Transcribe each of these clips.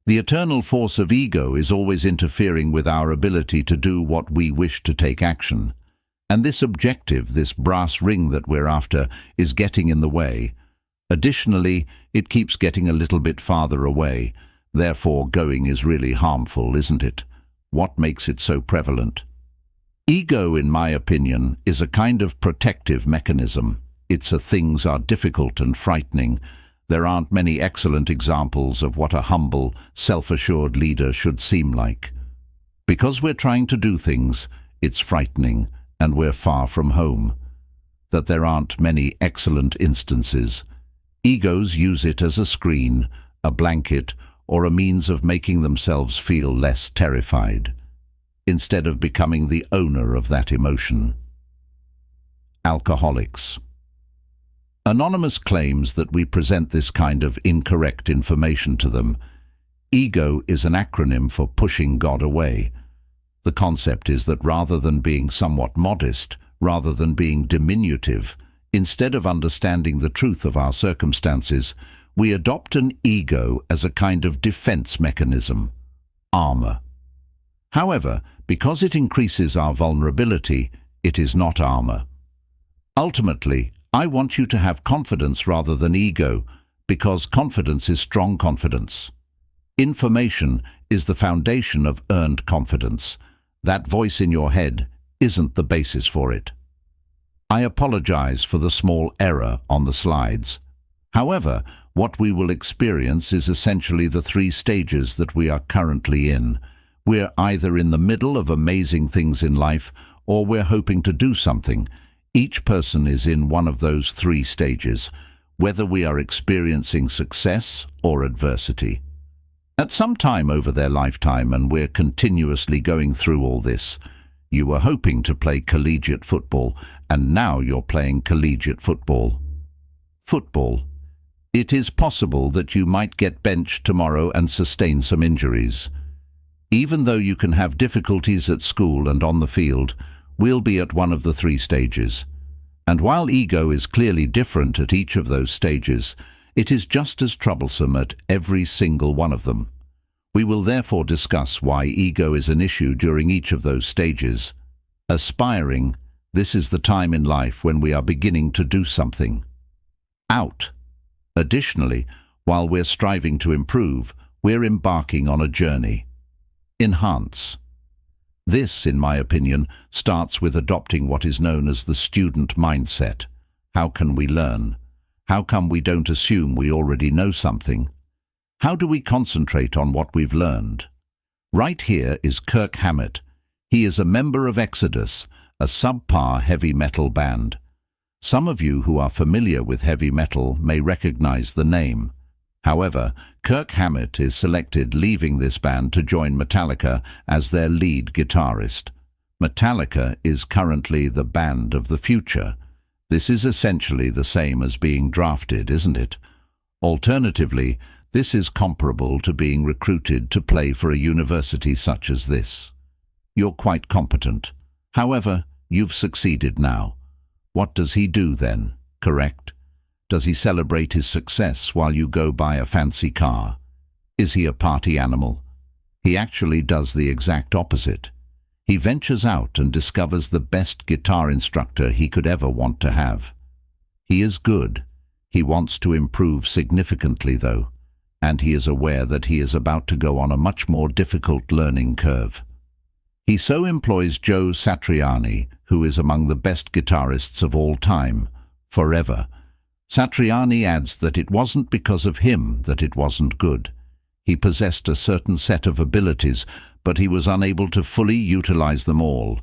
The eternal force of ego is always interfering with our ability to do what we wish to take action. And this objective, this brass ring that we're after, is getting in the way. Additionally, it keeps getting a little bit farther away. Therefore, going is really harmful, isn't it? What makes it so prevalent? Ego, in my opinion, is a kind of protective mechanism. It's a things are difficult and frightening. There aren't many excellent examples of what a humble, self-assured leader should seem like. Because we're trying to do things, it's frightening, and we're far from home. That there aren't many excellent instances. Egos use it as a screen, a blanket, or a means of making themselves feel less terrified, instead of becoming the owner of that emotion. Alcoholics. Anonymous claims that we present this kind of incorrect information to them. Ego is an acronym for pushing God away. The concept is that rather than being somewhat modest, rather than being diminutive, instead of understanding the truth of our circumstances, we adopt an ego as a kind of defense mechanism, armor. However, because it increases our vulnerability, it is not armor. Ultimately, I want you to have confidence rather than ego, because confidence is strong confidence. Information is the foundation of earned confidence. That voice in your head isn't the basis for it. I apologize for the small error on the slides. However, what we will experience is essentially the 3 stages that we are currently in. We're either in the middle of amazing things in life, or we're hoping to do something. Each person is in one of those 3 stages, whether we are experiencing success or adversity. At some time over their lifetime, and we're continuously going through all this, you were hoping to play collegiate football, and now you're playing collegiate football. Football. It is possible that you might get benched tomorrow and sustain some injuries. Even though you can have difficulties at school and on the field, we'll be at one of the 3 stages. And while ego is clearly different at each of those stages, it is just as troublesome at every single one of them. We will therefore discuss why ego is an issue during each of those stages. Aspiring, this is the time in life when we are beginning to do something. Out. Additionally, while we're striving to improve, we're embarking on a journey. Enhance. This, in my opinion, starts with adopting what is known as the student mindset. How can we learn? How come we don't assume we already know something? How do we concentrate on what we've learned? Right here is Kirk Hammett. He is a member of Exodus, a subpar heavy metal band. Some of you who are familiar with heavy metal may recognize the name. However, Kirk Hammett is selected, leaving this band to join Metallica as their lead guitarist. Metallica is currently the band of the future. This is essentially the same as being drafted, isn't it? Alternatively, this is comparable to being recruited to play for a university such as this. You're quite competent. However, you've succeeded now. What does he do then, correct? Does he celebrate his success while you go buy a fancy car? Is he a party animal? He actually does the exact opposite. He ventures out and discovers the best guitar instructor he could ever want to have. He is good. He wants to improve significantly, though, and he is aware that he is about to go on a much more difficult learning curve. He so employs Joe Satriani, who is among the best guitarists of all time, forever. Satriani adds that it wasn't because of him that it wasn't good. He possessed a certain set of abilities, but he was unable to fully utilize them all.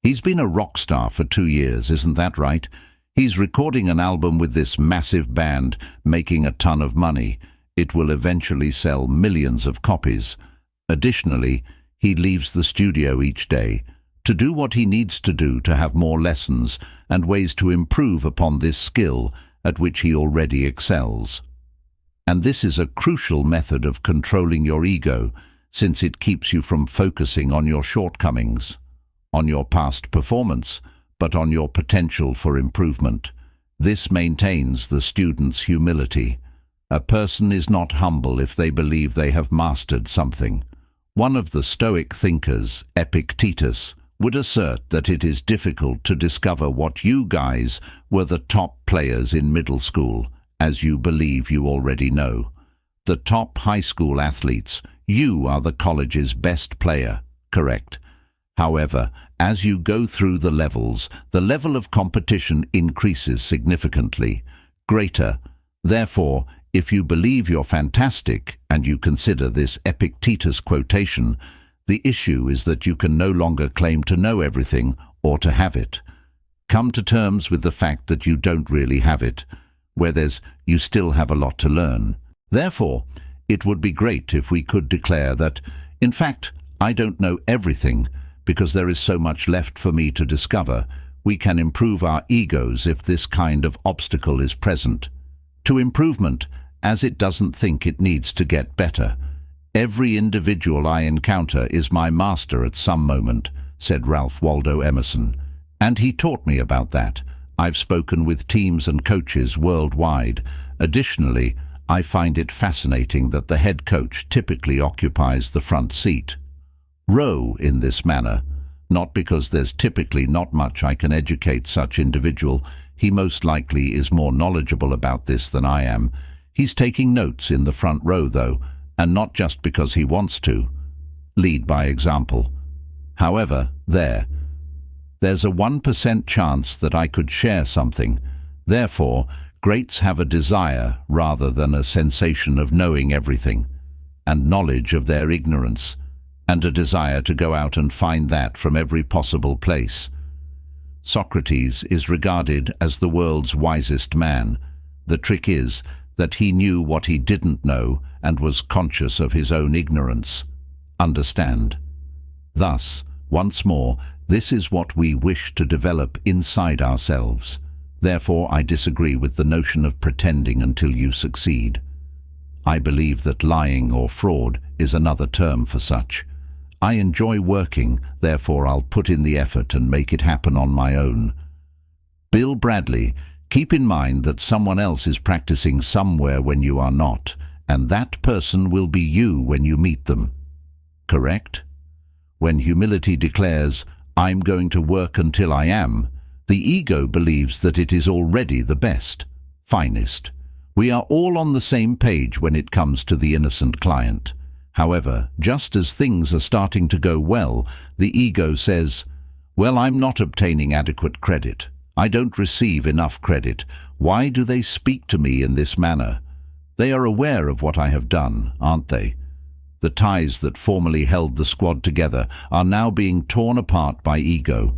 He's been a rock star for 2 years, isn't that right? He's recording an album with this massive band, making a ton of money. It will eventually sell millions of copies. Additionally, he leaves the studio each day to do what he needs to do to have more lessons and ways to improve upon this skill at which he already excels. And this is a crucial method of controlling your ego, since it keeps you from focusing on your shortcomings, on your past performance, but on your potential for improvement. This maintains the student's humility. A person is not humble if they believe they have mastered something. One of the Stoic thinkers, Epictetus, would assert that it is difficult to discover what you guys were the top players in middle school, as you believe you already know. The top high school athletes, you are the college's best player, correct? However, as you go through the level of competition increases significantly, greater. Therefore, if you believe you're fantastic, and you consider this Epictetus quotation, the issue is that you can no longer claim to know everything or to have it. Come to terms with the fact that you don't really have it, whereas you still have a lot to learn. Therefore, it would be great if we could declare that, in fact, I don't know everything, because there is so much left for me to discover. We can improve our egos if this kind of obstacle is present. To improvement, as it doesn't think it needs to get better. Every individual I encounter is my master at some moment, said Ralph Waldo Emerson. And he taught me about that. I've spoken with teams and coaches worldwide. Additionally, I find it fascinating that the head coach typically occupies the front seat. Row in this manner, not because there's typically not much I can educate such individual. He most likely is more knowledgeable about this than I am. He's taking notes in the front row, though, and not just because he wants to. Lead by example. However, there's a 1% chance that I could share something. Therefore, greats have a desire rather than a sensation of knowing everything, and knowledge of their ignorance, and a desire to go out and find that from every possible place. Socrates is regarded as the world's wisest man. The trick is that he knew what he didn't know and was conscious of his own ignorance. Understand? Thus, once more, this is what we wish to develop inside ourselves. Therefore, I disagree with the notion of pretending until you succeed. I believe that lying or fraud is another term for such. I enjoy working, therefore I'll put in the effort and make it happen on my own. Bill Bradley, keep in mind that someone else is practicing somewhere when you are not, and that person will be you when you meet them. Correct? When humility declares, I'm going to work until I am, the ego believes that it is already the best, finest. We are all on the same page when it comes to the innocent client. However, just as things are starting to go well, the ego says, well, I'm not obtaining adequate credit. I don't receive enough credit. Why do they speak to me in this manner? They are aware of what I have done, aren't they? The ties that formerly held the squad together are now being torn apart by ego.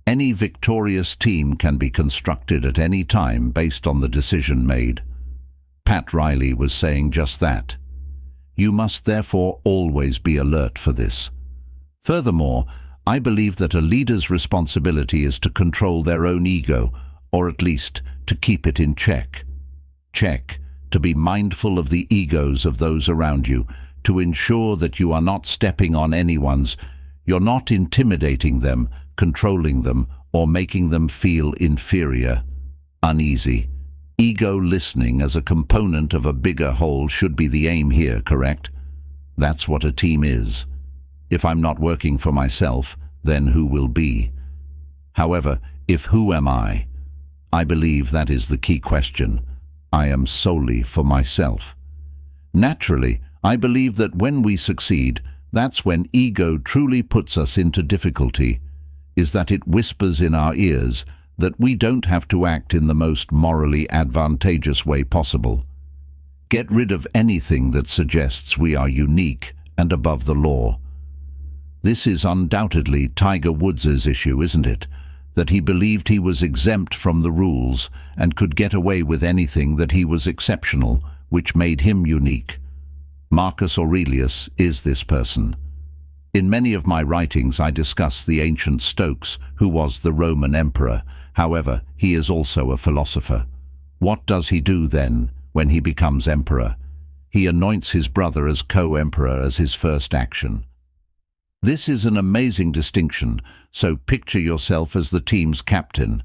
Any victorious team can be constructed at any time based on the decision made. Pat Riley was saying just that. You must therefore always be alert for this. Furthermore, I believe that a leader's responsibility is to control their own ego, or at least to keep it in check. To be mindful of the egos of those around you, to ensure that you are not stepping on anyone's, you're not intimidating them, controlling them, or making them feel inferior, uneasy. Ego listening as a component of a bigger whole should be the aim here, correct? That's what a team is. If I'm not working for myself, then who will be? However, if who am I? I believe that is the key question. I am solely for myself. Naturally, I believe that when we succeed, that's when ego truly puts us into difficulty, is that it whispers in our ears that we don't have to act in the most morally advantageous way possible. Get rid of anything that suggests we are unique and above the law. This is undoubtedly Tiger Woods' issue, isn't it? That he believed he was exempt from the rules and could get away with anything, that he was exceptional, which made him unique. Marcus Aurelius is this person. In many of my writings I discuss the ancient Stoics, who was the Roman emperor. However, he is also a philosopher. What does he do then, when he becomes emperor? He anoints his brother as co-emperor as his first action. This is an amazing distinction, so picture yourself as the team's captain.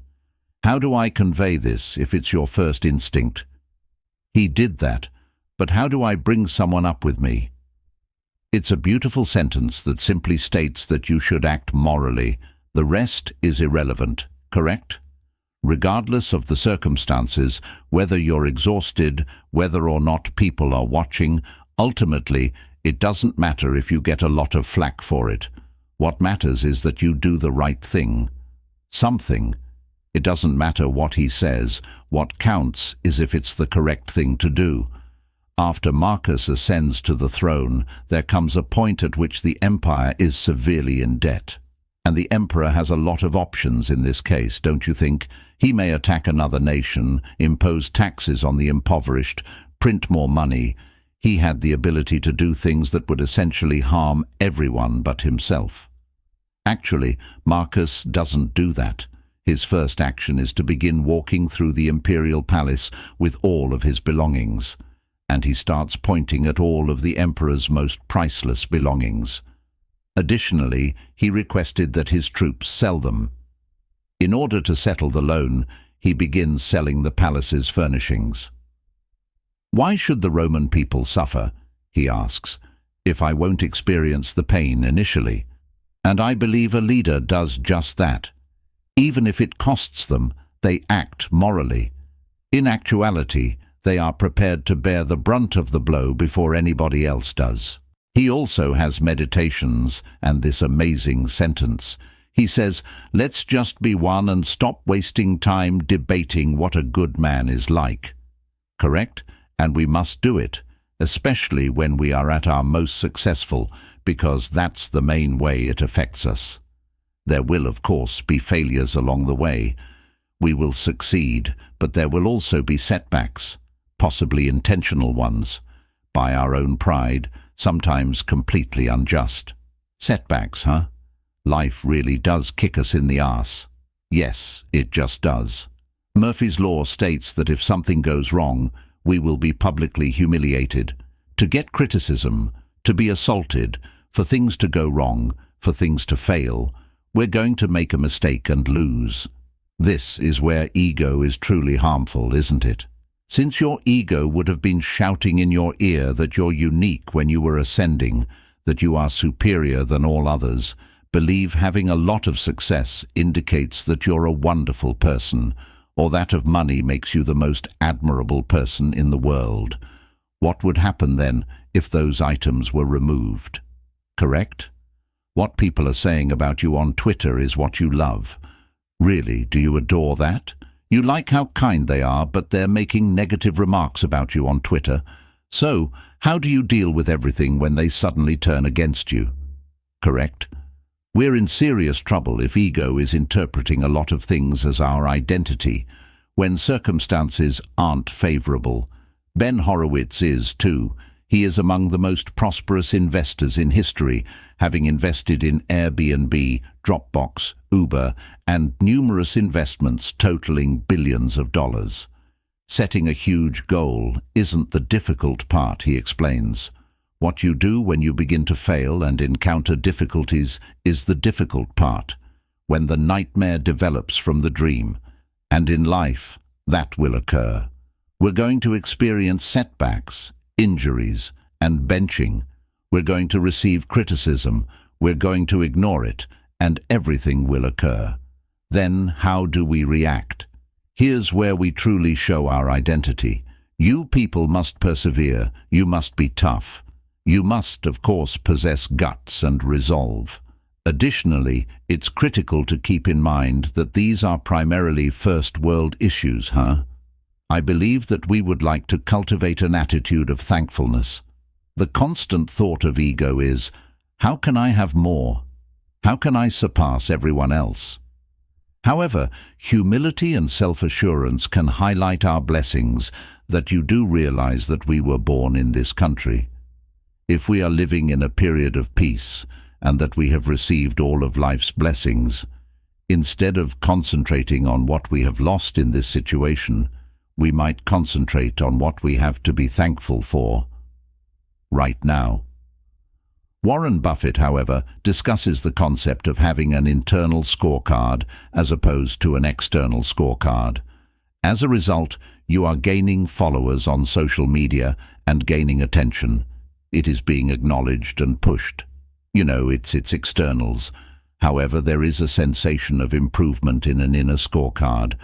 How do I convey this if it's your first instinct? He did that, But how do I bring someone up with me? It's a beautiful sentence that simply states that you should act morally. The rest is irrelevant, correct? Regardless of the circumstances, whether you're exhausted, whether or not people are watching, ultimately, it doesn't matter if you get a lot of flack for it. What matters is that you do the right thing. Something. It doesn't matter what he says. What counts is if it's the correct thing to do. After Marcus ascends to the throne, there comes a point at which the empire is severely in debt. And the emperor has a lot of options in this case, don't you think? He may attack another nation, impose taxes on the impoverished, print more money. He had the ability to do things that would essentially harm everyone but himself. Actually, Marcus doesn't do that. His first action is to begin walking through the imperial palace with all of his belongings. And he starts pointing at all of the emperor's most priceless belongings. Additionally, he requested that his troops sell them. In order to settle the loan, he begins selling the palace's furnishings. Why should the Roman people suffer, he asks, if I won't experience the pain initially? And I believe a leader does just that. Even if it costs them, they act morally. In actuality, they are prepared to bear the brunt of the blow before anybody else does. He also has meditations and this amazing sentence. He says, let's just be one and stop wasting time debating what a good man is like. Correct? And we must do it, especially when we are at our most successful, because that's the main way it affects us. There will, of course, be failures along the way. We will succeed, but there will also be setbacks, possibly intentional ones, by our own pride, sometimes completely unjust. Setbacks, huh? Life really does kick us in the arse. Yes, it just does. Murphy's Law states that if something goes wrong, we will be publicly humiliated. To get criticism, to be assaulted, for things to go wrong, for things to fail, we're going to make a mistake and lose. This is where ego is truly harmful, isn't it? Since your ego would have been shouting in your ear that you're unique when you were ascending, that you are superior than all others, believe having a lot of success indicates that you're a wonderful person, or that of money makes you the most admirable person in the world. What would happen then if those items were removed? Correct? What people are saying about you on Twitter is what you love. Really, do you adore that? You like how kind they are, but they're making negative remarks about you on Twitter. So, how do you deal with everything when they suddenly turn against you? Correct? We're in serious trouble if ego is interpreting a lot of things as our identity, when circumstances aren't favorable. Ben Horowitz is, too. He is among the most prosperous investors in history, having invested in Airbnb, Dropbox, Uber, and numerous investments totaling billions of dollars. Setting a huge goal isn't the difficult part, he explains. What you do when you begin to fail and encounter difficulties is the difficult part, when the nightmare develops from the dream. And in life, that will occur. We're going to experience setbacks, injuries, and benching. We're going to receive criticism, we're going to ignore it, and everything will occur. Then how do we react? Here's where we truly show our identity. You people must persevere, you must be tough. You must, of course, possess guts and resolve. Additionally, it's critical to keep in mind that these are primarily first-world issues, huh? I believe that we would like to cultivate an attitude of thankfulness. The constant thought of ego is, how can I have more? How can I surpass everyone else? However, humility and self-assurance can highlight our blessings, that you do realize that we were born in this country. If we are living in a period of peace, and that we have received all of life's blessings, instead of concentrating on what we have lost in this situation, we might concentrate on what we have to be thankful for right now. Warren Buffett, however, discusses the concept of having an internal scorecard as opposed to an external scorecard. As a result, You are gaining followers on social media and gaining attention. It is being acknowledged and pushed. You know, it's externals. However, there is a sensation of improvement in an inner scorecard.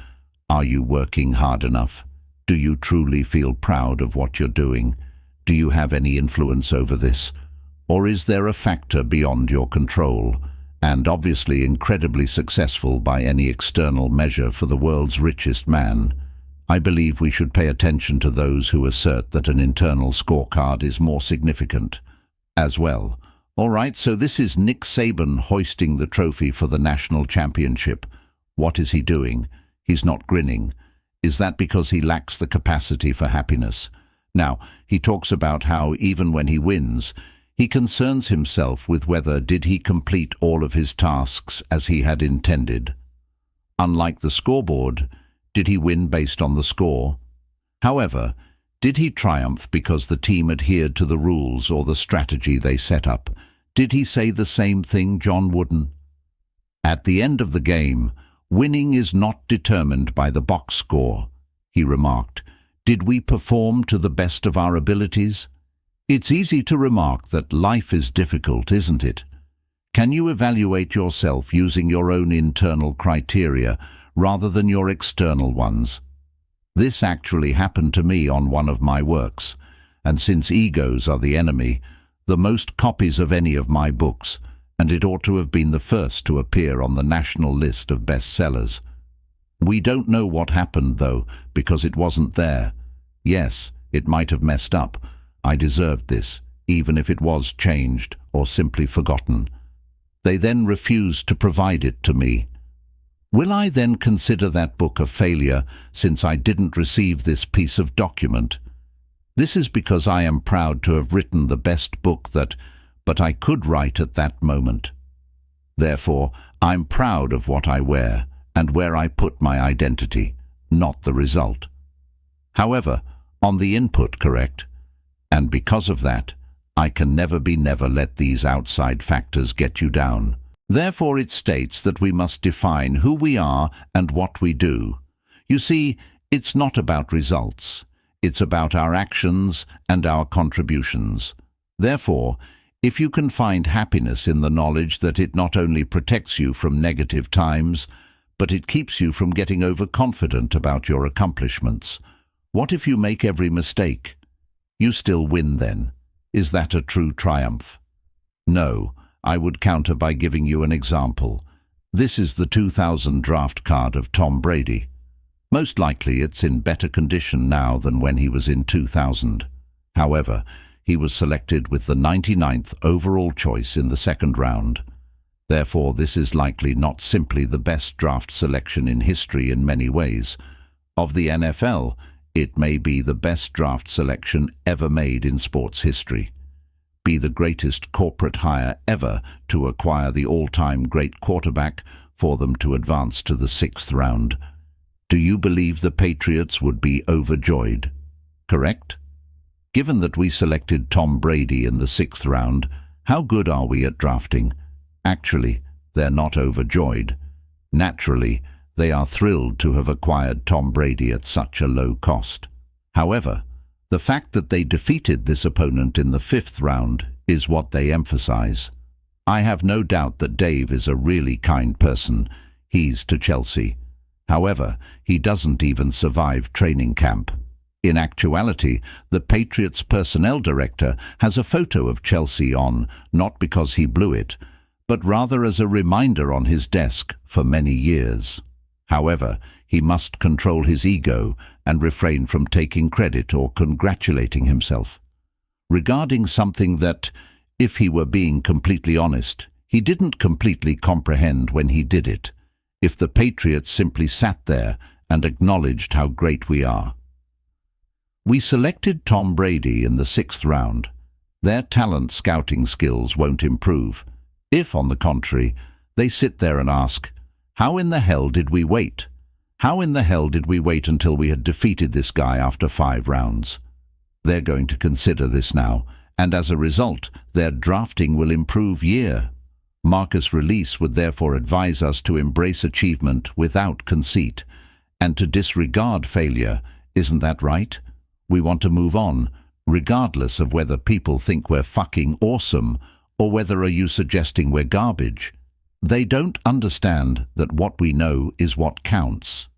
Are you working hard enough? Do you truly feel proud of what you're doing? Do you have any influence over this? Or is there a factor beyond your control, and obviously incredibly successful by any external measure for the world's richest man? I believe we should pay attention to those who assert that an internal scorecard is more significant as well. All right, so this is Nick Saban hoisting the trophy for the national championship. What is he doing? He's not grinning. Is that because he lacks the capacity for happiness? Now, he talks about how even when he wins, he concerns himself with whether did he complete all of his tasks as he had intended. Unlike the scoreboard, did he win based on the score? However, did he triumph because the team adhered to the rules or the strategy they set up? Did he say the same thing John Wooden? At the end of the game, winning is not determined by the box score, he remarked. Did we perform to the best of our abilities? It's easy to remark that life is difficult, isn't it? Can you evaluate yourself using your own internal criteria rather than your external ones? This actually happened to me on one of my works, and since egos are the enemy, the most copies of any of my books, and it ought to have been the first to appear on the national list of bestsellers. We don't know what happened, though, because it wasn't there. Yes, it might have messed up. I deserved this, even if it was changed or simply forgotten. They then refused to provide it to me. Will I then consider that book a failure since I didn't receive this piece of document? This is because I am proud to have written the best book but I could write at that moment. Therefore, I'm proud of what I wear and where I put my identity, not the result. However, on the input, correct? And because of that, I can never let these outside factors get you down. Therefore, it states that we must define who we are and what we do. You see, it's not about results. It's about our actions and our contributions. Therefore, if you can find happiness in the knowledge that it not only protects you from negative times, but it keeps you from getting overconfident about your accomplishments. What if you make every mistake? You still win then. Is that a true triumph? No, I would counter by giving you an example. This is the 2000 draft card of Tom Brady. Most likely it's in better condition now than when he was in 2000. However, he was selected with the 99th overall choice in the second round. Therefore, this is likely not simply the best draft selection in history in many ways. Of the NFL, it may be the best draft selection ever made in sports history. Be the greatest corporate hire ever to acquire the all-time great quarterback for them to advance to the 6th round. Do you believe the Patriots would be overjoyed? Correct? Given that we selected Tom Brady in the 6th round, how good are we at drafting? Actually, they're not overjoyed. Naturally, they are thrilled to have acquired Tom Brady at such a low cost. However, the fact that they defeated this opponent in the 5th round is what they emphasize. I have no doubt that Dave is a really kind person. He's to Chelsea. However, he doesn't even survive training camp. In actuality, the Patriots' personnel director has a photo of Chelsea on, not because he blew it, but rather as a reminder on his desk for many years. However, he must control his ego and refrain from taking credit or congratulating himself. Regarding something that, if he were being completely honest, he didn't completely comprehend when he did it, if the Patriots simply sat there and acknowledged how great we are. We selected Tom Brady in the 6th round. Their talent scouting skills won't improve. If, on the contrary, they sit there and ask, how in the hell did we wait? How in the hell did we wait until we had defeated this guy after 5 rounds? They're going to consider this now, and as a result, their drafting will improve year. Marcus Aurelius would therefore advise us to embrace achievement without conceit, and to disregard failure Isn't that right? We want to move on, regardless of whether people think we're fucking awesome or whether are you suggesting we're garbage. They don't understand that what we know is what counts.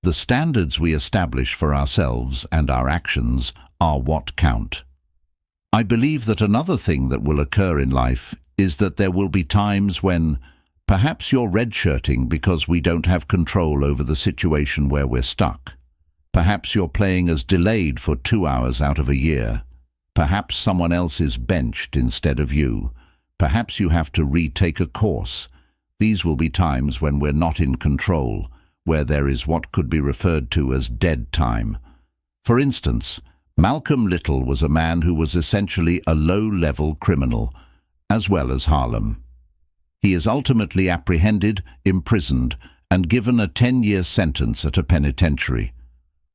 The standards we establish for ourselves and our actions are what count. I believe that another thing that will occur in life is that there will be times when perhaps you're redshirting because we don't have control over the situation where we're stuck. Perhaps you're playing as delayed for 2 hours out of a year. Perhaps someone else is benched instead of you. Perhaps you have to retake a course. These will be times when we're not in control, where there is what could be referred to as dead time. For instance, Malcolm Little was a man who was essentially a low-level criminal, as well as Harlem. He is ultimately apprehended, imprisoned, and given a 10-year sentence at a penitentiary.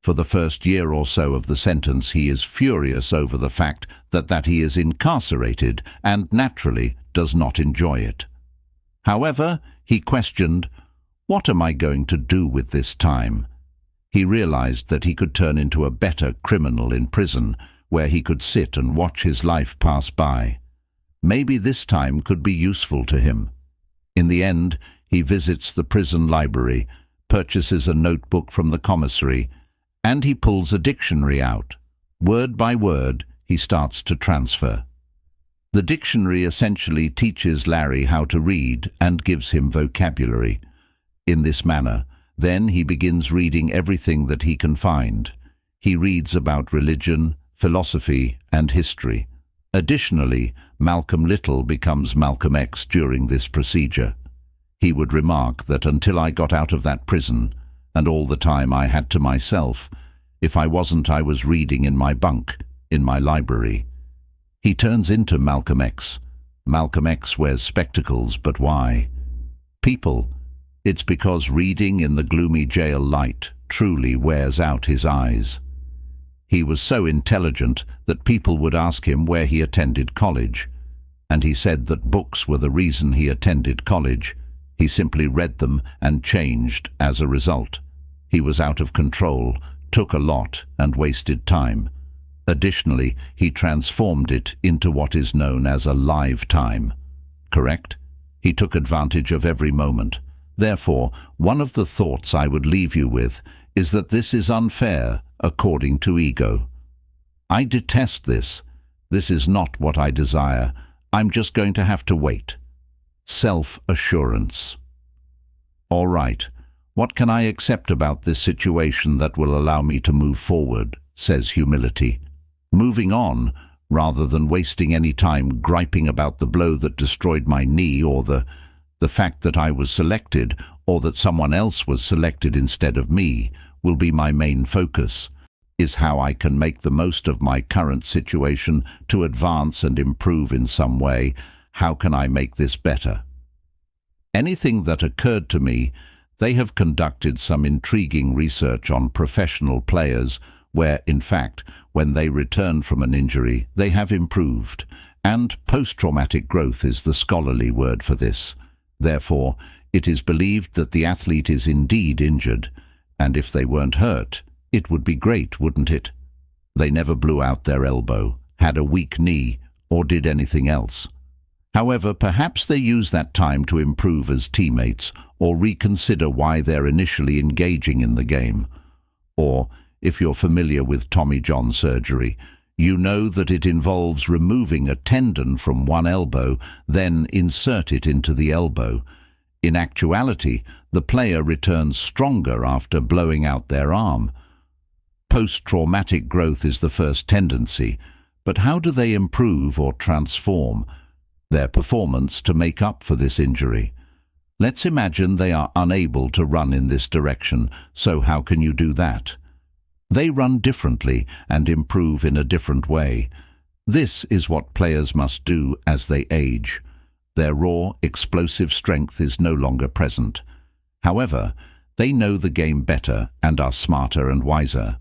For the first year or so of the sentence, he is furious over the fact that he is incarcerated and naturally does not enjoy it. However, he questioned, "What am I going to do with this time?" He realized that he could turn into a better criminal in prison, where he could sit and watch his life pass by. Maybe this time could be useful to him. In the end, he visits the prison library, purchases a notebook from the commissary, and he pulls a dictionary out. Word by word, he starts to transfer. The dictionary essentially teaches Larry how to read and gives him vocabulary. In this manner, then he begins reading everything that he can find. He reads about religion, philosophy, and history. Additionally, Malcolm Little becomes Malcolm X during this procedure. He would remark that until I got out of that prison, and all the time I had to myself, if I wasn't, I was reading in my bunk, in my library. He turns into Malcolm X. Malcolm X wears spectacles, but why? People, it's because reading in the gloomy jail light truly wears out his eyes. He was so intelligent that people would ask him where he attended college, and he said that books were the reason he attended college. He simply read them and changed as a result. He was out of control, took a lot, and wasted time. Additionally, he transformed it into what is known as a live time. Correct? He took advantage of every moment. Therefore, one of the thoughts I would leave you with is that this is unfair, according to ego. I detest this. This is not what I desire. I'm just going to have to wait. Self-assurance. All right, what can I accept about this situation that will allow me to move forward, says humility. Moving on, rather than wasting any time griping about the blow that destroyed my knee or the fact that I was selected or that someone else was selected instead of me, will be my main focus, is how I can make the most of my current situation to advance and improve in some way. How can I make this better? Anything that occurred to me, they have conducted some intriguing research on professional players where, in fact, when they return from an injury, they have improved, and post-traumatic growth is the scholarly word for this. Therefore, it is believed that the athlete is indeed injured, and if they weren't hurt, it would be great, wouldn't it? They never blew out their elbow, had a weak knee, or did anything else. However, perhaps they use that time to improve as teammates or reconsider why they're initially engaging in the game. Or, if you're familiar with Tommy John surgery, you know that it involves removing a tendon from one elbow, then insert it into the elbow. In actuality, the player returns stronger after blowing out their arm. Post-traumatic growth is the first tendency, but how do they improve or transform their performance to make up for this injury? Let's imagine they are unable to run in this direction, so how can you do that? They run differently and improve in a different way. This is what players must do as they age. Their raw, explosive strength is no longer present. However, they know the game better and are smarter and wiser.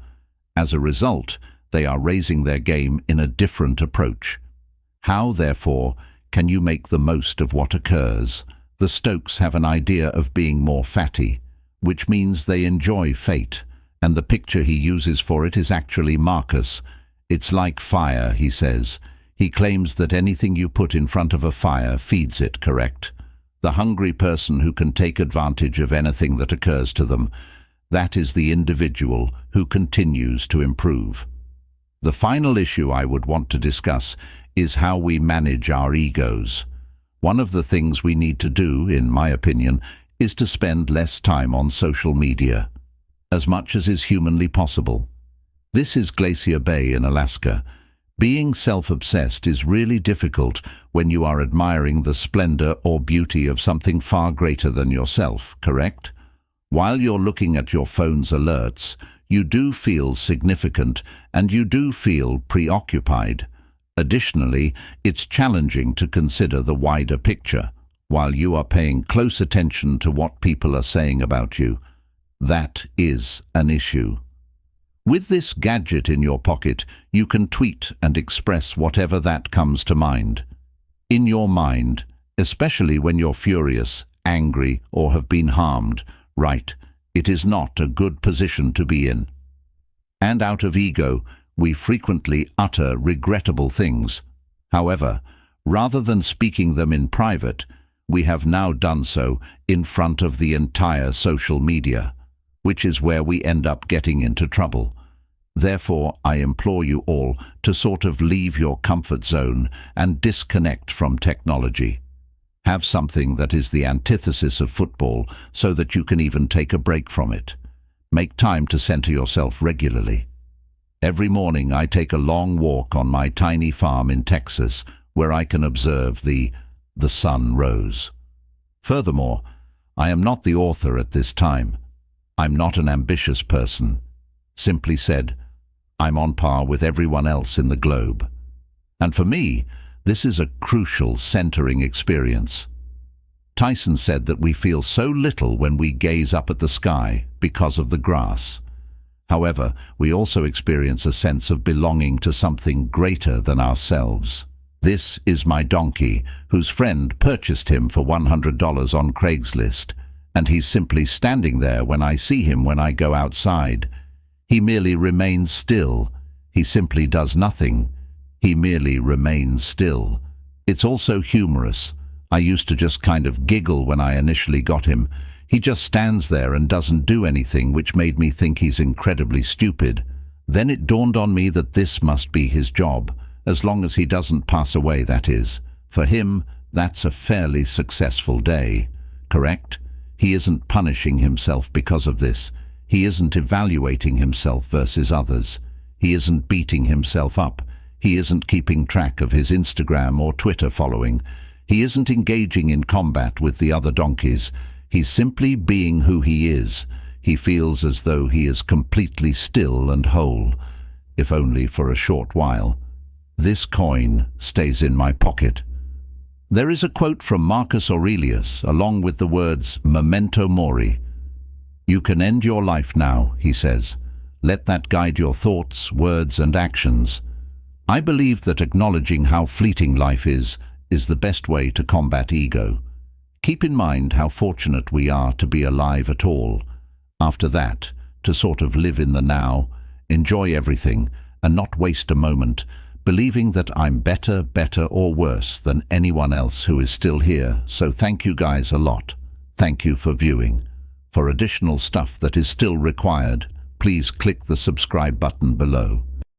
As a result, they are raising their game in a different approach. How, therefore, can you make the most of what occurs? The Stoics have an idea of being more fatty, which means they enjoy fate, And the picture he uses for it is actually Marcus. It's like fire, he says. He claims that anything you put in front of a fire feeds it, correct? The hungry person who can take advantage of anything that occurs to them, that is the individual who continues to improve. The final issue I would want to discuss is how we manage our egos. One of the things we need to do, in my opinion, is to spend less time on social media, as much as is humanly possible. This is Glacier Bay in Alaska. Being self-obsessed is really difficult when you are admiring the splendor or beauty of something far greater than yourself, correct? While you're looking at your phone's alerts, you do feel significant and you do feel preoccupied. Additionally, it's challenging to consider the wider picture while you are paying close attention to what people are saying about you. That is an issue. With this gadget in your pocket, you can tweet and express whatever that comes to mind. In your mind, especially when you're furious, angry, or have been harmed, right, it is not a good position to be in. And out of ego, we frequently utter regrettable things. However, rather than speaking them in private, we have now done so in front of the entire social media, which is where we end up getting into trouble. Therefore, I implore you all to sort of leave your comfort zone and disconnect from technology. Have something that is the antithesis of football so that you can even take a break from it. Make time to center yourself regularly. Every morning I take a long walk on my tiny farm in Texas where I can observe the sun rose. Furthermore, I am not the author at this time. I'm not an ambitious person. Simply said, I'm on par with everyone else in the globe. And for me, this is a crucial centering experience. Tyson said that we feel so little when we gaze up at the sky because of the grass. However, we also experience a sense of belonging to something greater than ourselves. This is my donkey, whose friend purchased him for $100 on Craigslist, and he's simply standing there when I see him when I go outside. He merely remains still. He simply does nothing. He merely remains still. It's also humorous. I used to just kind of giggle when I initially got him. He just stands there and doesn't do anything, which made me think he's incredibly stupid. Then it dawned on me that this must be his job, as long as he doesn't pass away, that is. For him, that's a fairly successful day. Correct? He isn't punishing himself because of this. He isn't evaluating himself versus others. He isn't beating himself up. He isn't keeping track of his Instagram or Twitter following. He isn't engaging in combat with the other donkeys. He's simply being who he is. He feels as though he is completely still and whole, if only for a short while. This coin stays in my pocket. There is a quote from Marcus Aurelius, along with the words memento mori. You can end your life now, he says. Let that guide your thoughts, words, and actions. I believe that acknowledging how fleeting life is the best way to combat ego. Keep in mind how fortunate we are to be alive at all. After that, to sort of live in the now, enjoy everything, and not waste a moment, believing that I'm better or worse than anyone else who is still here. So thank you guys a lot. Thank you for viewing. For additional stuff that is still required, please click the subscribe button below.